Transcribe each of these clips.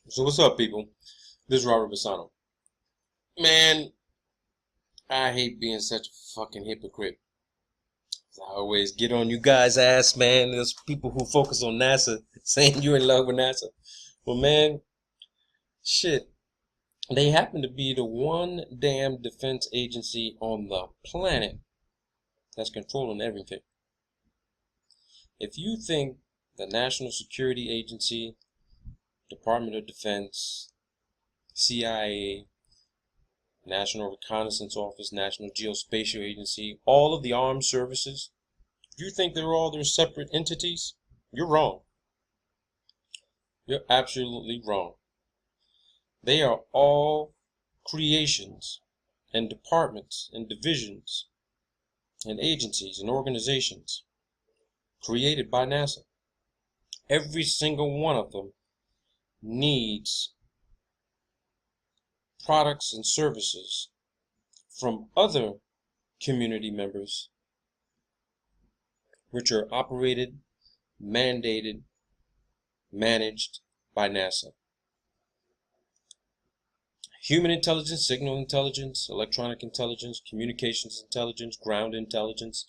So what's up, people? This is Robert Bassano. Man, I hate being such a fucking hypocrite. I always get on you guys' ass, man. There's people who focus on NASA saying you're in love with NASA. Well, man, shit. They happen to be the one damn defense agency on the planet that's controlling everything. If you think the National Security Agency, Department of Defense, CIA, National Reconnaissance Office, National Geospatial Agency, all of the armed services, if you think they're all their separate entities, you're wrong. You're absolutely wrong. They are all creations and departments and divisions and agencies and organizations created by NASA. Every single one of them needs products and services from other community members, which are operated, mandated, managed by NASA. Human intelligence, signal intelligence, electronic intelligence, communications intelligence, ground intelligence,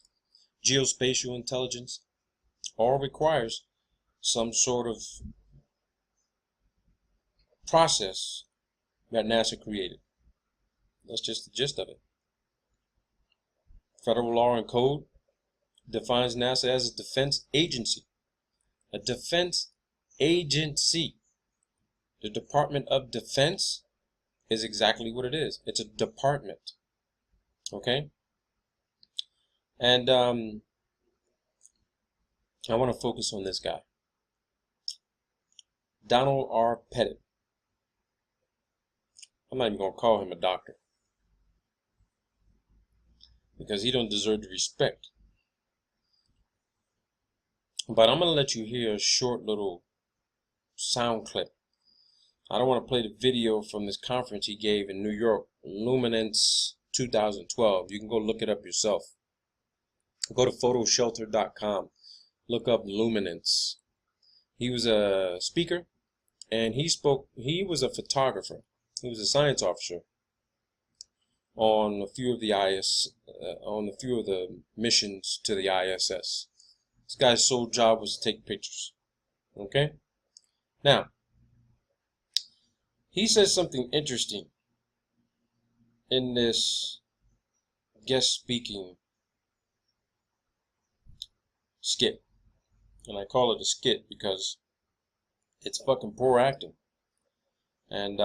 geospatial intelligence, all requires some sort of process that NASA created. That's just the gist of it. Federal law and code defines NASA as a defense agency. A defense agency. The Department of Defense is exactly what it is. It's a department. Okay? And I want to focus on this guy. Donald R. Pettit. I'm not even going to call him a doctor, because he don't deserve the respect. But I'm going to let you hear a short little sound clip. I don't want to play the video from this conference he gave in New York, Luminance 2012. You can go look it up yourself. Go to photoshelter.com. Look up Luminance. He was a speaker, and he was a photographer. He was a science officer on a few of the missions to the ISS. This guy's sole job was to take pictures. Okay? Now, he says something interesting in this guest speaking skit. And I call it a skit because it's fucking poor acting. And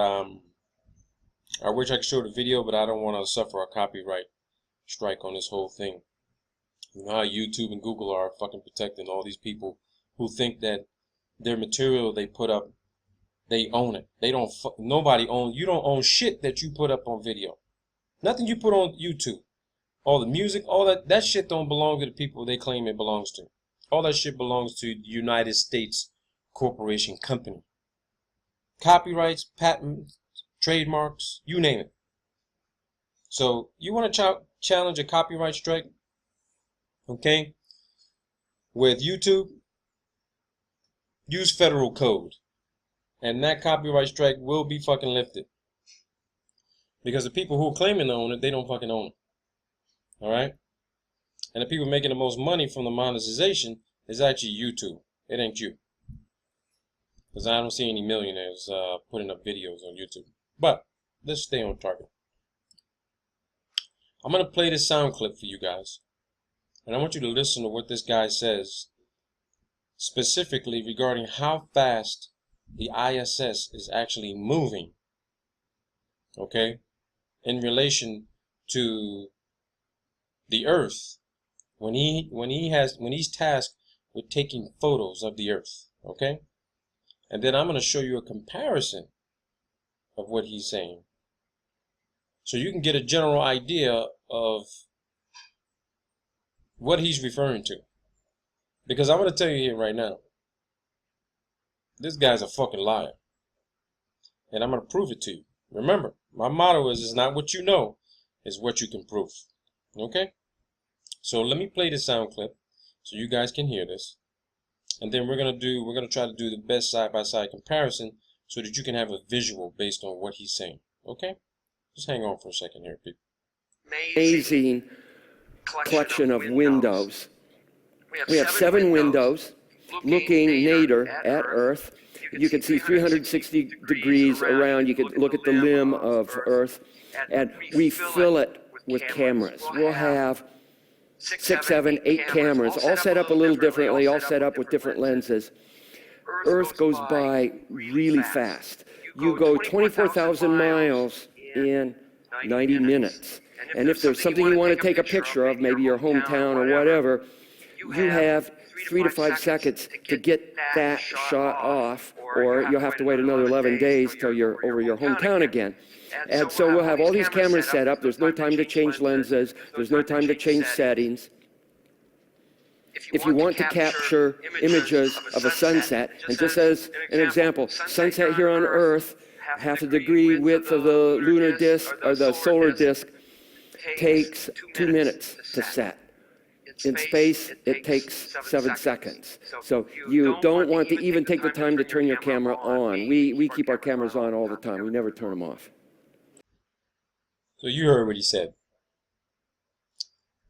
I wish I could show the video, but I don't want to suffer a copyright strike on this whole thing. You know how YouTube and Google are fucking protecting all these people who think that their material they put up, they own it. They don't. Nobody owns. You don't own shit that you put up on video. Nothing you put on YouTube. All the music, all that shit don't belong to the people they claim it belongs to. All that shit belongs to the United States Corporation Company. Copyrights, patents, trademarks, you name it. So you want to challenge a copyright strike, okay, with YouTube? Use federal code, and that copyright strike will be fucking lifted. Because the people who are claiming to own it, they don't fucking own it. Alright? And the people making the most money from the monetization is actually YouTube. It ain't you. Because I don't see any millionaires putting up videos on YouTube. But let's stay on target. I'm going to play this sound clip for you guys. And I want you to listen to what this guy says, specifically regarding how fast the ISS is actually moving. Okay? In relation to the Earth, when he's tasked with taking photos of the Earth. Okay? And then I'm going to show you a comparison of what he's saying, so you can get a general idea of what he's referring to. Because I'm going to tell you here right now, this guy's a fucking liar. And I'm going to prove it to you. Remember, my motto is, it's not what you know, it's what you can prove. Okay? So let me play the sound clip so you guys can hear this. And then we're going to try to do the best side-by-side comparison so that you can have a visual based on what he's saying. Okay? Just hang on for a second here, people. Amazing collection of windows. We have 7 windows looking nadir at Earth. You can see 360 degrees around. You could look at the limb of Earth. And we fill it with cameras. We'll have 6, 7, 8 cameras, all set up a little differently, all set up with different lenses. Earth goes by really fast. You go 24,000 miles in 90 minutes. And if there's something you want to take a picture of, maybe your hometown or whatever, you have 3 to 5 seconds to get that shot off, or you'll have to wait another 11 days till you're over your hometown again. And so we'll have all these cameras set up. There's no time to change lenses. There's no time to change settings. If you want to capture images of a sunset, and just as an example, sunset here on Earth, half a degree width of the lunar disk or the solar disk takes 2 minutes to set. In space, it takes 7 seconds. So you don't want to even take the time to turn your camera on. We keep our cameras on all the time. We never turn them off. So you heard what he said.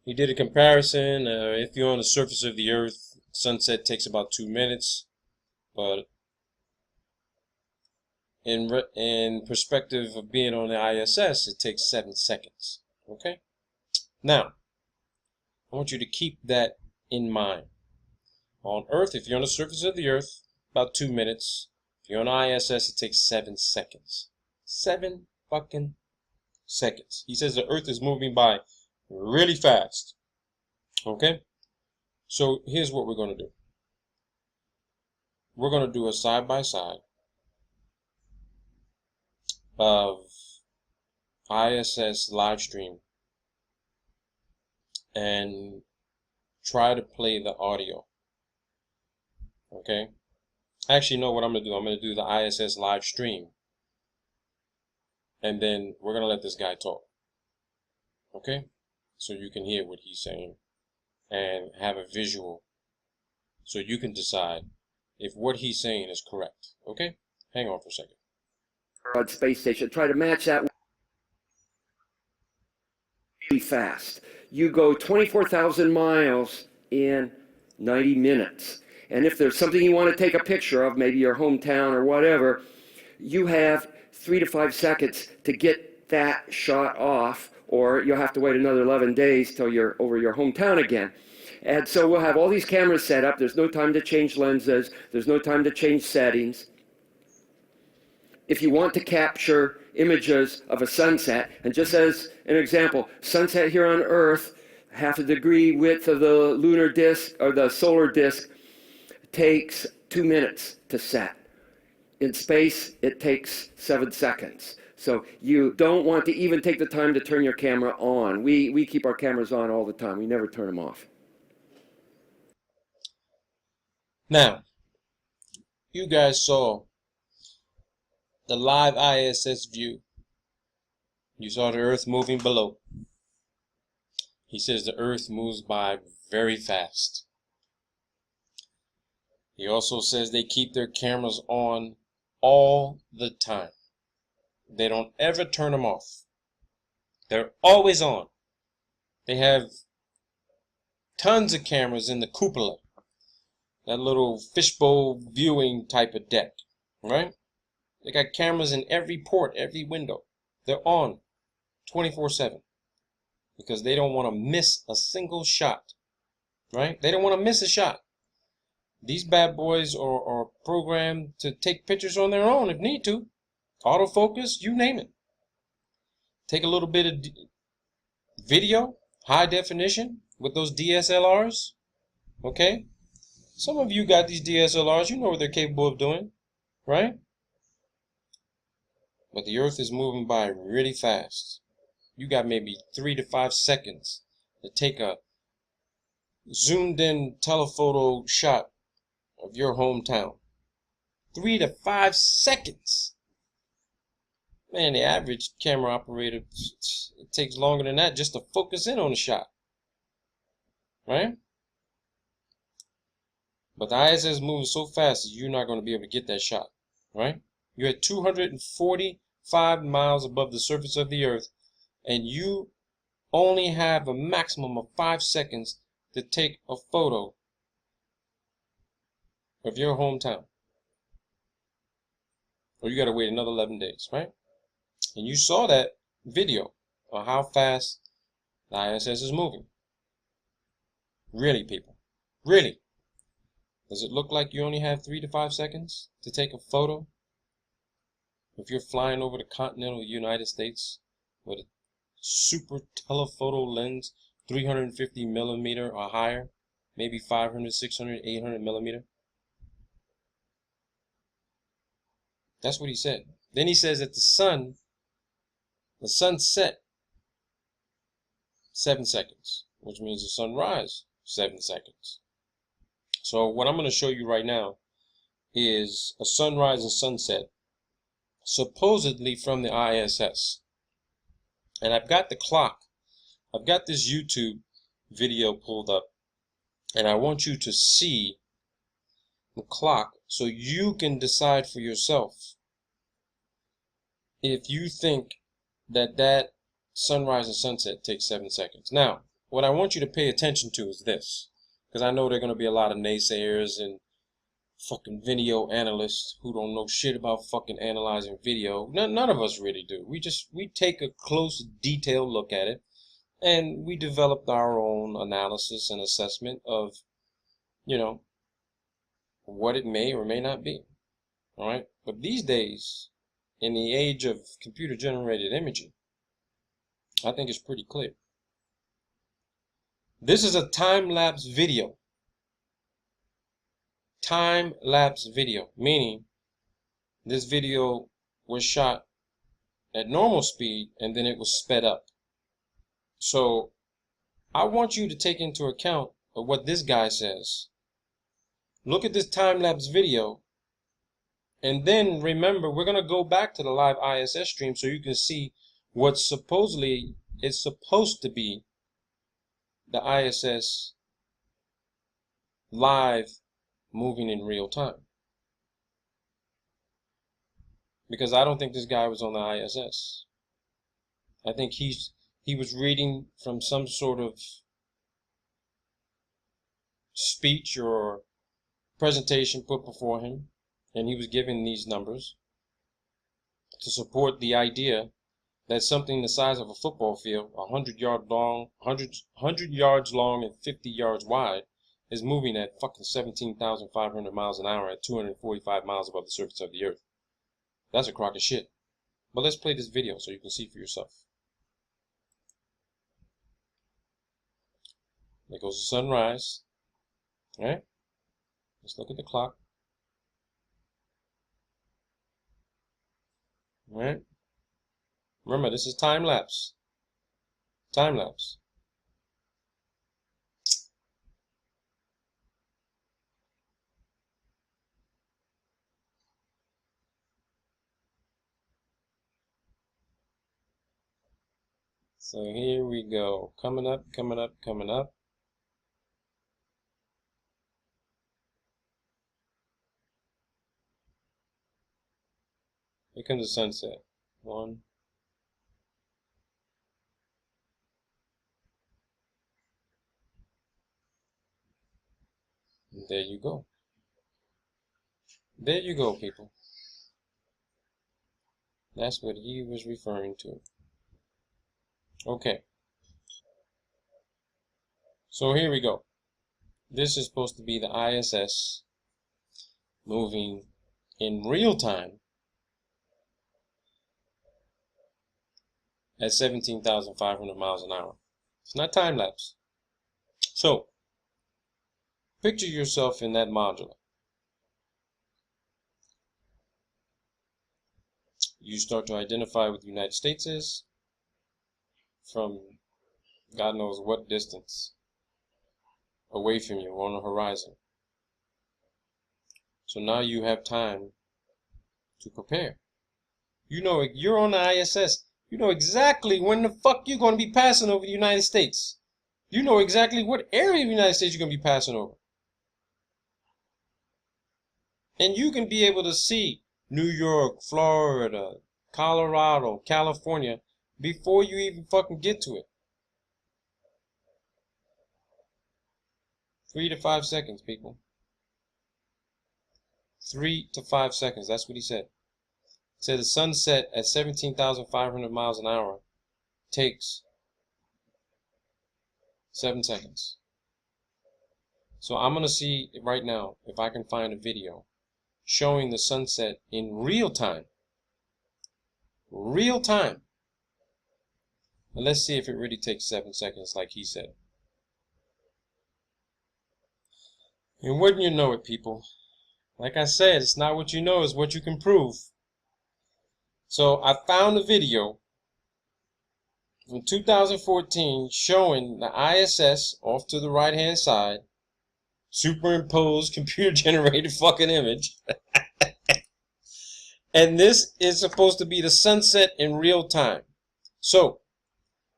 He did a comparison. If you're on the surface of the Earth, sunset takes about 2 minutes, but in perspective of being on the ISS, it takes 7 seconds. Okay? Now, I want you to keep that in mind. On Earth, if you're on the surface of the Earth, about 2 minutes. If you're on ISS, it takes 7 seconds. 7 fucking seconds. He says the Earth is moving by really fast. Okay? So here's what we're going to do. We're going to do a side-by-side of ISS live stream and try to play the audio. Okay? Actually, no, what I'm going to do, I'm going to do the ISS live stream. And then we're going to let this guy talk. Okay? So you can hear what he's saying and have a visual so you can decide if what he's saying is correct. Okay? Hang on for a second. Space station, try to match that really fast. You go 24,000 miles in 90 minutes. And if there's something you want to take a picture of, maybe your hometown or whatever, you have 3 to 5 seconds to get that shot off, or you'll have to wait another 11 days till you're over your hometown again. And so we'll have all these cameras set up. There's no time to change lenses. There's no time to change settings. If you want to capture images of a sunset, and just as an example, sunset here on Earth, half a degree width of the lunar disk or the solar disk takes 2 minutes to set. In space, it takes 7 seconds. So you don't want to even take the time to turn your camera on. We keep our cameras on all the time. We never turn them off. Now, you guys saw the live ISS view. You saw the Earth moving below. He says the Earth moves by very fast. He also says they keep their cameras on all the time. They don't ever turn them off. They're always on. They have tons of cameras in the cupola, that little fishbowl viewing type of deck, right? They got cameras in every port, every window. They're on 24/7 because they don't want to miss a single shot, right? They don't want to miss a shot. These bad boys are programmed to take pictures on their own if need to. Autofocus, you name it. Take a little bit of video, high definition with those DSLRs, okay? Some of you got these DSLRs, you know what they're capable of doing, right? But the Earth is moving by really fast. You got maybe 3 to 5 seconds to take a zoomed in telephoto shot of your hometown. 3 to 5 seconds. Man, the average camera operator, it takes longer than that just to focus in on a shot. Right? But the ISS is moving so fast that you're not going to be able to get that shot. Right? You're at 245 miles above the surface of the earth, and you only have a maximum of 5 seconds to take a photo of your hometown. Or you got to wait another 11 days, right? And you saw that video of how fast the ISS is moving. Really, people? Really? Does it look like you only have 3 to 5 seconds to take a photo? If you're flying over the continental United States with a super telephoto lens, 350 millimeter or higher, maybe 500, 600, 800 millimeter. That's what he said. Then he says that the sun set 7 seconds, which means the sunrise 7 seconds. So what I'm going to show you right now is a sunrise and sunset supposedly from the ISS. And I've got the clock. I've got this YouTube video pulled up, and I want you to see the clock so you can decide for yourself if you think that that sunrise and sunset takes 7 seconds. Now, what I want you to pay attention to is this, because I know there are going to be a lot of naysayers and fucking video analysts who don't know shit about fucking analyzing video. None of us really do. We take a close, detailed look at it, and we developed our own analysis and assessment of, you know, what it may or may not be. All right? But these days, in the age of computer-generated imaging, I think it's pretty clear. This is a time-lapse video. Time-lapse video, meaning this video was shot at normal speed and then it was sped up. So I want you to take into account of what this guy says. Look at this time-lapse video, and then remember, we're going to go back to the live ISS stream so you can see what supposedly is supposed to be the ISS live moving in real time. Because I don't think this guy was on the ISS. I think he was reading from some sort of speech or presentation put before him, and he was given these numbers to support the idea that something the size of a football field, 100 yards long and 50 yards wide, is moving at fucking 17,500 miles an hour at 245 miles above the surface of the earth. That's a crock of shit. But let's play this video so you can see for yourself. There goes the sunrise. All right? Let's look at the clock. All right? Remember, this is time lapse. Time lapse. So here we go. Coming up, coming up, coming up. Here comes the sunset. 1. And there you go. There you go, people. That's what he was referring to. Okay. So here we go. This is supposed to be the ISS moving in real time at 17,500 miles an hour. It's not time lapse. So, picture yourself in that module. You start to identify what the United States is from God knows what distance away from you on the horizon. So now you have time to prepare. You know, you're on the ISS. You know exactly when the fuck you're going to be passing over the United States. You know exactly what area of the United States you're going to be passing over. And you can be able to see New York, Florida, Colorado, California, before you even fucking get to it. 3 to 5 seconds, people. 3 to 5 seconds. That's what he said. He said the sunset at 17,500 miles an hour takes 7 seconds. So I'm going to see right now if I can find a video showing the sunset in real time. Real time. And let's see if it really takes 7 seconds like he said. And wouldn't you know it, people? Like I said, it's not what you know, it's what you can prove. So I found a video from 2014 showing the ISS off to the right hand side, superimposed computer generated fucking image. And this is supposed to be the sunset in real time. So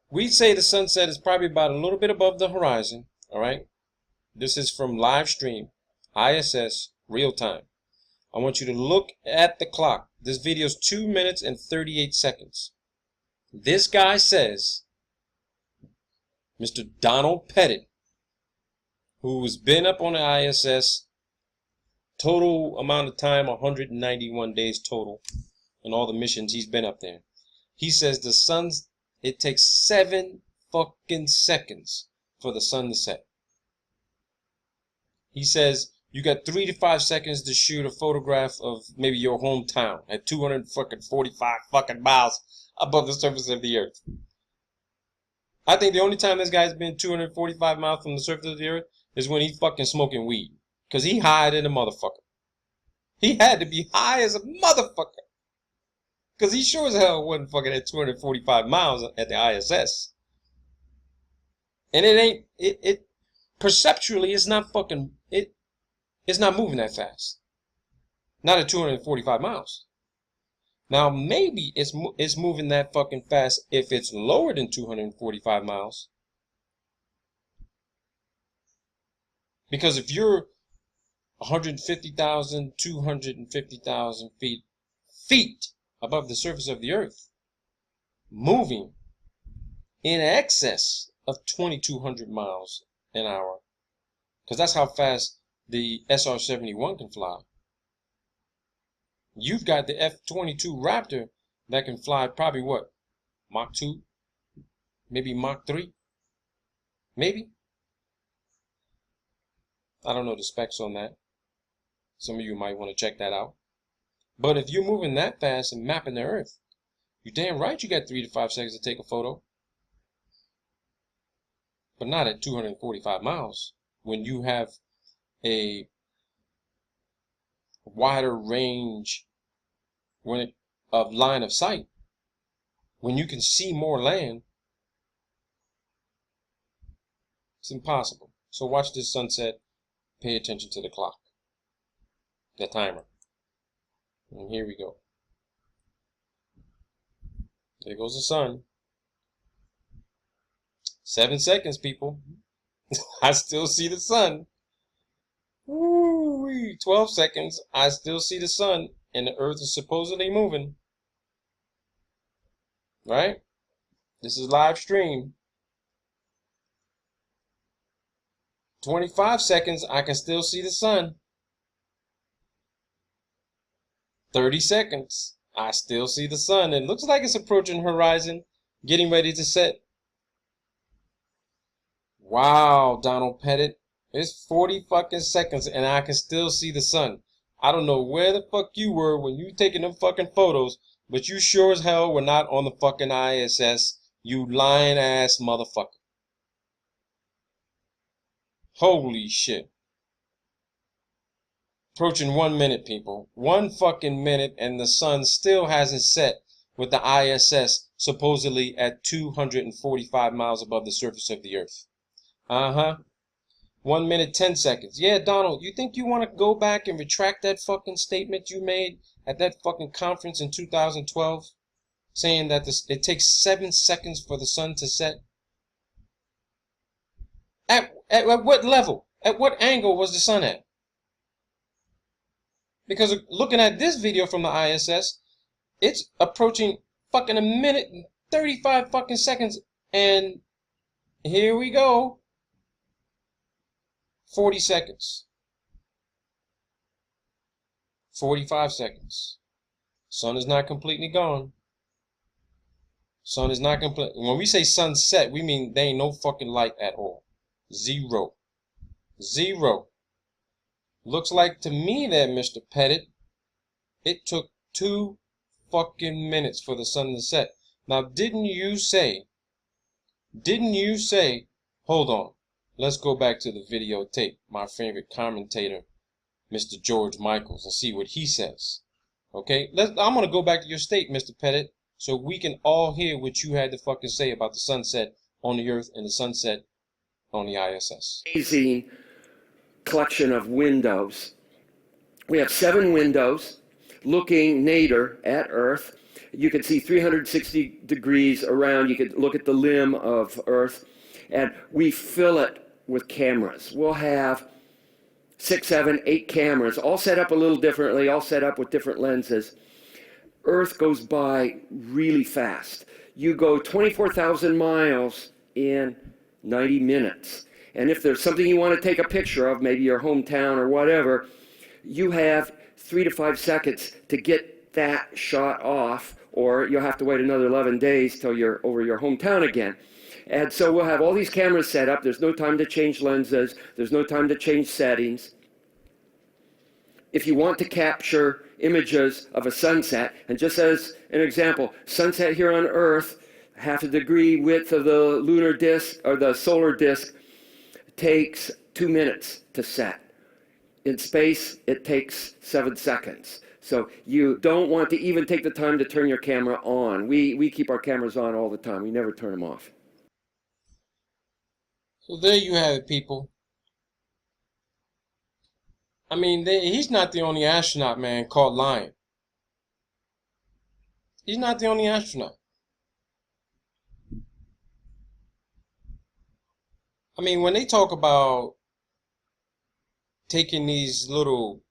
we'd say the sunset is probably about a little bit above the horizon. All right. This is from live stream, ISS, real time. I want you to look at the clock. This video is 2 minutes and 38 seconds. This guy says, Mr. Donald Pettit, who's been up on the ISS, total amount of time, 191 days total, and all the missions he's been up there. He says it takes 7 fucking seconds for the sun to set. He says you got 3 to 5 seconds to shoot a photograph of maybe your hometown at 245 fucking miles above the surface of the earth. I think the only time this guy's been 245 miles from the surface of the earth is when he's fucking smoking weed. Because he high than a motherfucker. He had to be high as a motherfucker. Because he sure as hell wasn't fucking at 245 miles at the ISS. And it perceptually, it's not fucking, it's not moving that fast. Not at 245 miles. Now, maybe it's moving that fucking fast if it's lower than 245 miles. Because if you're 150,000, 250,000 feet above the surface of the earth, moving in excess of 2,200 miles an hour, because that's how fast the SR-71 can fly. You've got the F-22 Raptor that can fly probably what? Mach 2? Maybe Mach 3? Maybe? I don't know the specs on that. Some of you might want to check that out. But if you're moving that fast and mapping the Earth, you're damn right you got 3 to 5 seconds to take a photo. But not at 245 miles when you have a wider range of line of sight. When you can see more land, it's impossible. So watch this sunset. Pay attention to the clock, the timer. And here we go. There goes the sun. 7 seconds, people. I still see the sun. Woo-wee. 12 seconds. I still see the sun. And the earth is supposedly moving. Right? This is live stream. 25 seconds. I can still see the sun. 30 seconds. I still see the sun. It looks like it's approaching horizon. Getting ready to set. Wow, Donald Pettit. It's 40 fucking seconds and I can still see the sun. I don't know where the fuck you were when you taking them fucking photos, but you sure as hell were not on the fucking ISS, you lying ass motherfucker. Holy shit. Approaching 1 minute, people. 1 fucking minute and the sun still hasn't set with the ISS supposedly at 245 miles above the surface of the earth. 1 minute, 10 seconds. Yeah, Donald, you think you want to go back and retract that fucking statement you made at that fucking conference in 2012? Saying that it takes 7 seconds for the sun to set? At what level? At what angle was the sun at? Because looking at this video from the ISS, it's approaching fucking a minute and 35 fucking seconds, and here we go. 40 seconds. 45 seconds. Sun is not completely gone. Sun is not complete. When we say sunset, we mean there ain't no fucking light at all. Zero. Zero. Looks like to me there, Mr. Pettit, it took 2 fucking minutes for the sun to set. Now, didn't you say, hold on, let's go back to the videotape, my favorite commentator, Mr. George Michaels, and see what he says. Okay, I'm going to go back to your state, Mr. Pettit, so we can all hear what you had to fucking say about the sunset on the Earth and the sunset on the ISS. Amazing collection of windows. We have 7 windows looking nadir at Earth. You can see 360 degrees around. You can look at the limb of Earth, and we fill it with cameras. We'll have 6, 7, 8 cameras, all set up a little differently, all set up with different lenses. Earth goes by really fast. You go 24,000 miles in 90 minutes. And if there's something you want to take a picture of, maybe your hometown or whatever, you have 3 to 5 seconds to get that shot off, or you'll have to wait another 11 days till you're over your hometown again. And so we'll have all these cameras set up. There's no time to change lenses. There's no time to change settings. If you want to capture images of a sunset, and just as an example, sunset here on Earth, half a degree width of the lunar disk or the solar disk takes 2 minutes to set. In space, it takes 7 seconds. So you don't want to even take the time to turn your camera on. We keep our cameras on all the time. We never turn them off. So there you have it, people. I mean, he's not the only astronaut, man, caught lying. He's not the only astronaut. I mean, when they talk about taking these little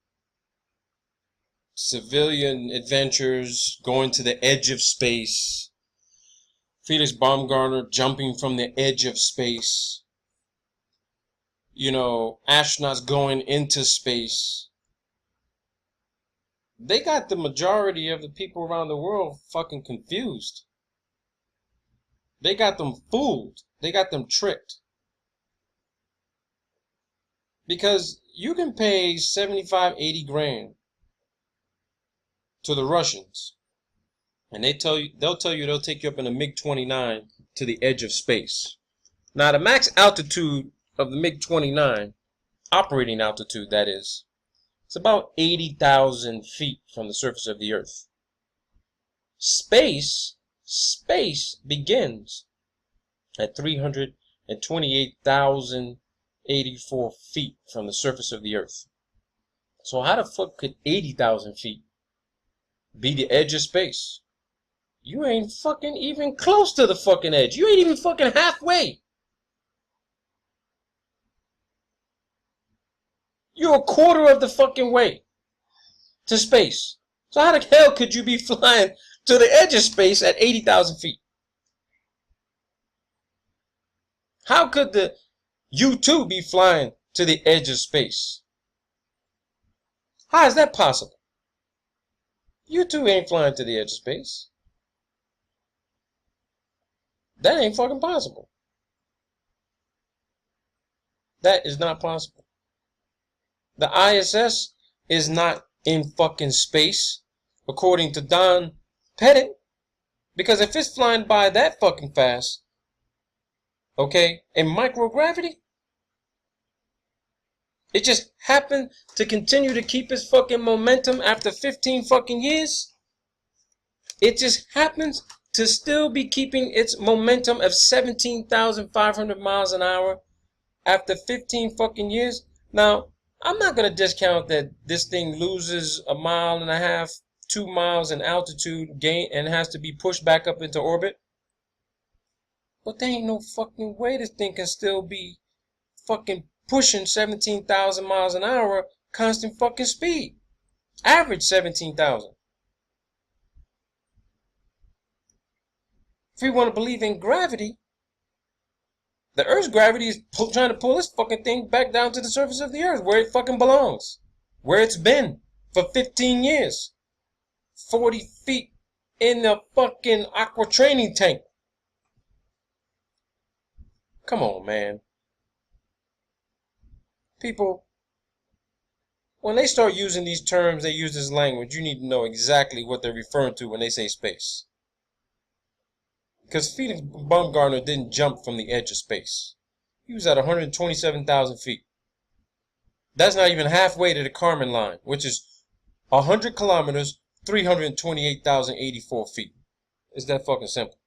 civilian adventures, going to the edge of space, Felix Baumgartner jumping from the edge of space, you know, astronauts going into space, they got the majority of the people around the world fucking confused. They got them fooled. They got them tricked. Because you can pay 75, 80 grand to the Russians, and they'll tell you they'll take you up in a MiG-29 to the edge of space. Now, the max altitude of the MiG-29, operating altitude that is, it's about 80,000 feet from the surface of the Earth. Space begins at 328,084 feet from the surface of the Earth. So how the fuck could 80,000 feet be the edge of space? You ain't fucking even close to the fucking edge. You ain't even fucking halfway. You're a quarter of the fucking way to space. So how the hell could you be flying to the edge of space at 80,000 feet? How could the U-2 be flying to the edge of space? How is that possible? U-2 ain't flying to the edge of space. That ain't fucking possible. That is not possible. The ISS is not in fucking space, according to Don Pettit. Because if it's flying by that fucking fast, okay, in microgravity, it just happened to continue to keep its fucking momentum after 15 fucking years. It just happens to still be keeping its momentum of 17,500 miles an hour after 15 fucking years. Now, I'm not going to discount that this thing loses 1.5 miles, 2 miles in altitude gain and has to be pushed back up into orbit. But there ain't no fucking way this thing can still be fucking pushing 17,000 miles an hour constant fucking speed. Average 17,000. If we want to believe in gravity, the Earth's gravity is trying to pull this fucking thing back down to the surface of the Earth, where it fucking belongs. Where it's been for 15 years. 40 feet in the fucking aqua training tank. Come on, man. People, when they start using these terms, they use this language, you need to know exactly what they're referring to when they say space. Because Felix Baumgartner didn't jump from the edge of space. He was at 127,000 feet. That's not even halfway to the Kármán line, which is 100 kilometers, 328,084 feet. It's that fucking simple.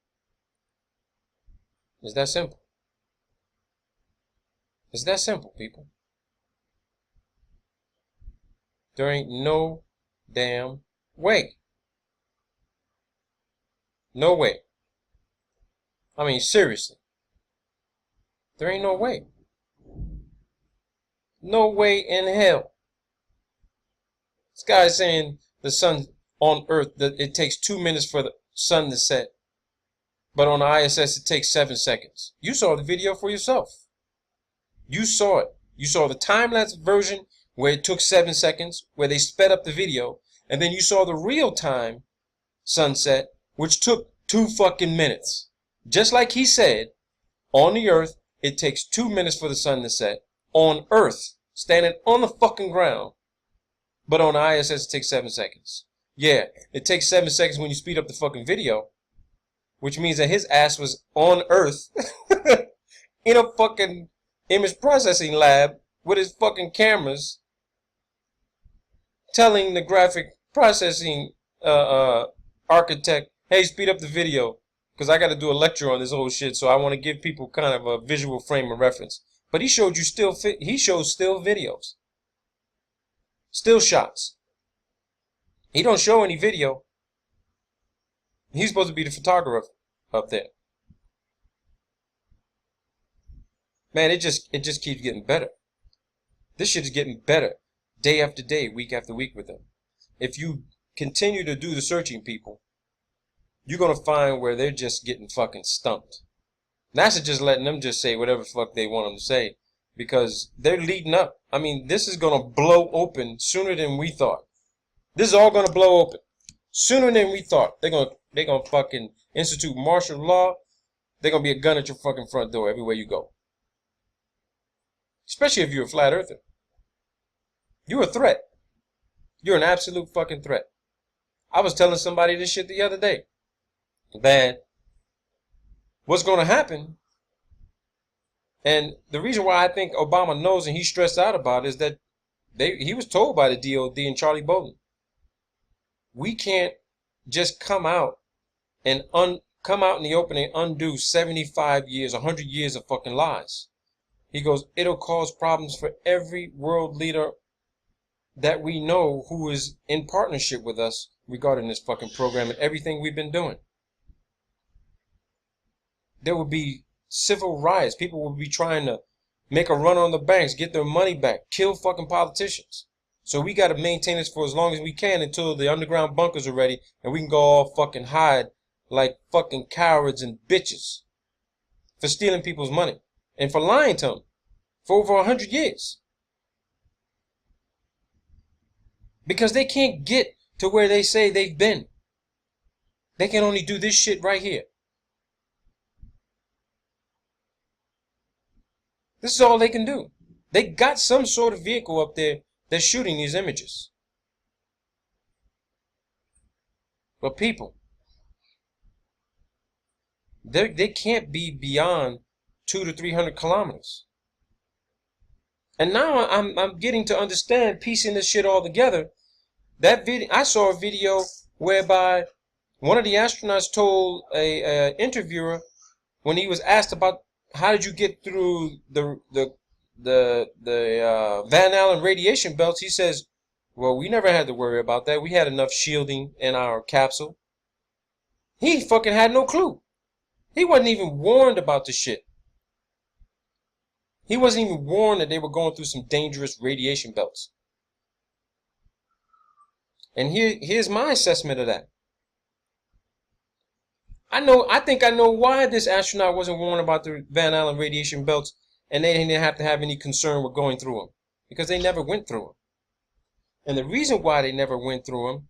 It's that simple. It's that simple, people. There ain't no damn way. No way. I mean, seriously. There ain't no way. No way in hell. This guy's saying the sun on Earth, that it takes 2 minutes for the sun to set. But on the ISS, it takes 7 seconds. You saw the video for yourself. You saw it. You saw the time-lapse version where it took 7 seconds, where they sped up the video. And then you saw the real-time sunset, which took 2 fucking minutes. Just like he said, on the Earth, it takes 2 minutes for the sun to set. On Earth, standing on the fucking ground. But on the ISS, it takes 7 seconds. Yeah, it takes 7 seconds when you speed up the fucking video. Which means that his ass was on Earth in a fucking image processing lab with his fucking cameras telling the graphic processing architect, hey, speed up the video because I got to do a lecture on this whole shit, so I want to give people kind of a visual frame of reference. But he showed you he shows still videos. Still shots. He don't show any video. He's supposed to be the photographer up there. Man, it just keeps getting better. This shit is getting better day after day, week after week with them. If you continue to do the searching, people, you're going to find where they're just getting fucking stumped. NASA just letting them just say whatever the fuck they want them to say because they're leading up. I mean, this is going to blow open sooner than we thought. This is all going to blow open sooner than we thought. They're going to fucking institute martial law. They're going to be a gun at your fucking front door everywhere you go. Especially if you're a flat earther. You're a threat. You're an absolute fucking threat. I was telling somebody this shit the other day. That what's going to happen, and the reason why I think Obama knows and he's stressed out about it is that he was told by the DOD and Charlie Bolden, we can't just come out in the open and undo 75 years, 100 years of fucking lies. He goes, it'll cause problems for every world leader that we know who is in partnership with us regarding this fucking program and everything we've been doing. There will be civil riots. People will be trying to make a run on the banks, get their money back, kill fucking politicians. So we got to maintain this for as long as we can until the underground bunkers are ready and we can go all fucking hide like fucking cowards and bitches for stealing people's money and for lying to them for over 100 years. Because they can't get to where they say they've been. They can only do this shit right here. This is all they can do. They got some sort of vehicle up there that's shooting these images. But people, they can't be beyond 200 to 300 kilometers. And now I'm getting to understand, piecing this shit all together. That video, I saw a video whereby one of the astronauts told a interviewer when he was asked about how did you get through the Van Allen radiation belts, he says, well, we never had to worry about that. We had enough shielding in our capsule. He fucking had no clue. He wasn't even warned about the shit. He wasn't even warned that they were going through some dangerous radiation belts. And here's my assessment of that. I think I know why this astronaut wasn't warned about the Van Allen radiation belts, and they didn't have to have any concern with going through them, because they never went through them. And the reason why they never went through them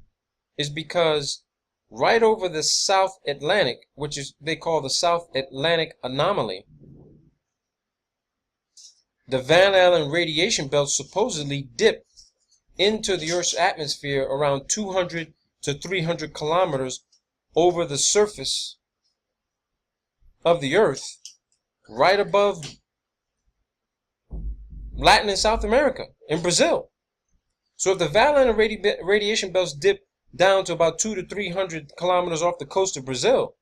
is because right over the South Atlantic, which is they call the South Atlantic anomaly, the Van Allen radiation belt supposedly dipped into the Earth's atmosphere around 200 to 300 kilometers over the surface of the Earth, right above Latin and South America, in Brazil. So if the Van Allen radiation belts dip down to about 200 to 300 kilometers off the coast of Brazil,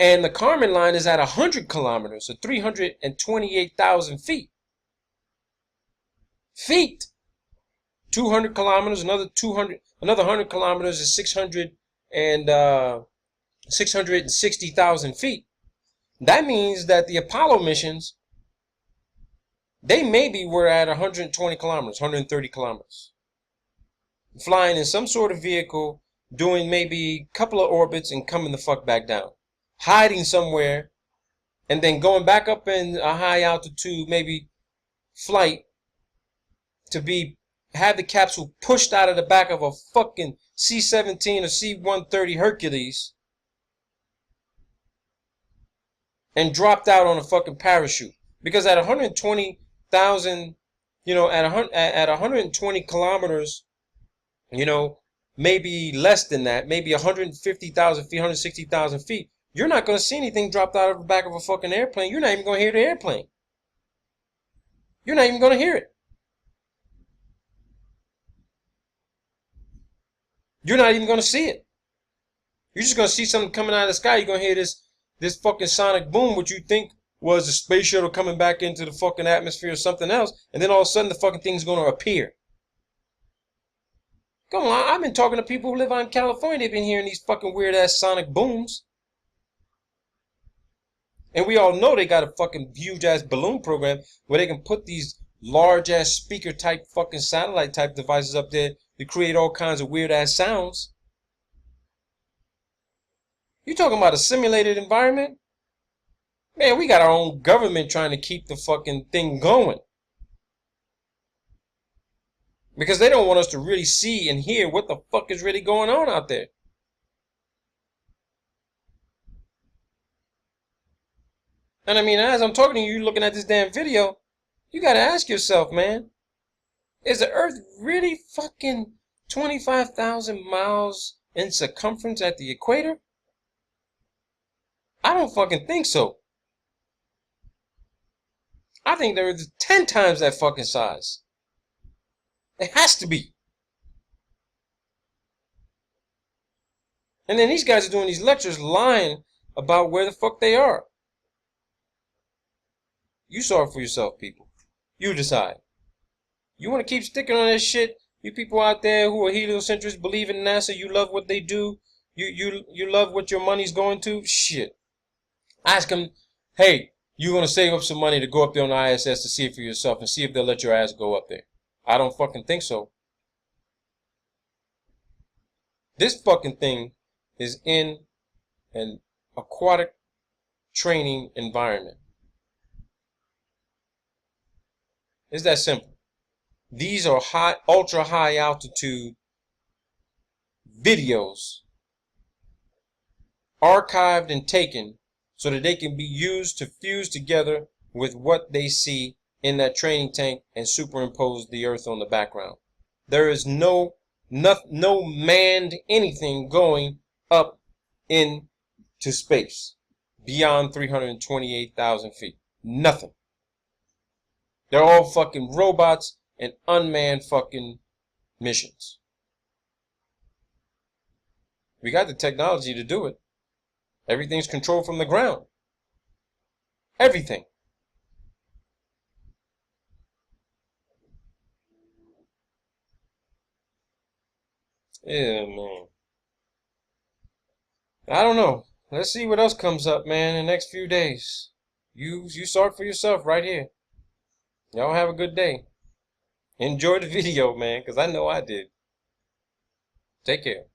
and the Kármán line is at 100 kilometers, so 328,000 feet. 200 kilometers, another 100 kilometers is 660,000 feet. That means that the Apollo missions, they maybe were at 120 kilometers, 130 kilometers, flying in some sort of vehicle, doing maybe a couple of orbits and coming the fuck back down, hiding somewhere, and then going back up in a high altitude, maybe flight, to have the capsule pushed out of the back of a fucking C-17 or C-130 Hercules and dropped out on a fucking parachute. Because at 120,000, at 120 kilometers, maybe less than that, maybe 150,000 feet, 160,000 feet, you're not going to see anything dropped out of the back of a fucking airplane. You're not even going to hear the airplane. You're not even going to hear it. You're not even going to see it. You're just going to see something coming out of the sky. You're going to hear this fucking sonic boom, which you think was a space shuttle coming back into the fucking atmosphere or something else, and then all of a sudden the fucking thing's going to appear. Come on, I've been talking to people who live out in California. They've been hearing these fucking weird-ass sonic booms. And we all know they got a fucking huge-ass balloon program where they can put these large-ass speaker-type fucking satellite-type devices up there to create all kinds of weird-ass sounds. You talking about a simulated environment? Man, we got our own government trying to keep the fucking thing going. Because they don't want us to really see and hear what the fuck is really going on out there. And I mean, as I'm talking to you, looking at this damn video, you gotta ask yourself, man, is the Earth really fucking 25,000 miles in circumference at the equator? I don't fucking think so. I think the Earth is 10 times that fucking size. It has to be. And then these guys are doing these lectures lying about where the fuck they are. You saw it for yourself, people. You decide. You want to keep sticking on that shit? You people out there who are heliocentrists, believe in NASA, you love what they do, you love what your money's going to? Shit. Ask them, hey, you're going to save up some money to go up there on the ISS to see it for yourself and see if they'll let your ass go up there. I don't fucking think so. This fucking thing is in an aquatic training environment. It's that simple. These are ultra high altitude videos archived and taken so that they can be used to fuse together with what they see in that training tank and superimpose the Earth on the background. There is no manned anything going up into space beyond 328,000 feet. Nothing. They're all fucking robots and unmanned fucking missions. We got the technology to do it. Everything's controlled from the ground. Everything. Yeah, man. I don't know. Let's see what else comes up, man, in the next few days. You saw it for yourself right here. Y'all have a good day. Enjoy the video, man, because I know I did. Take care.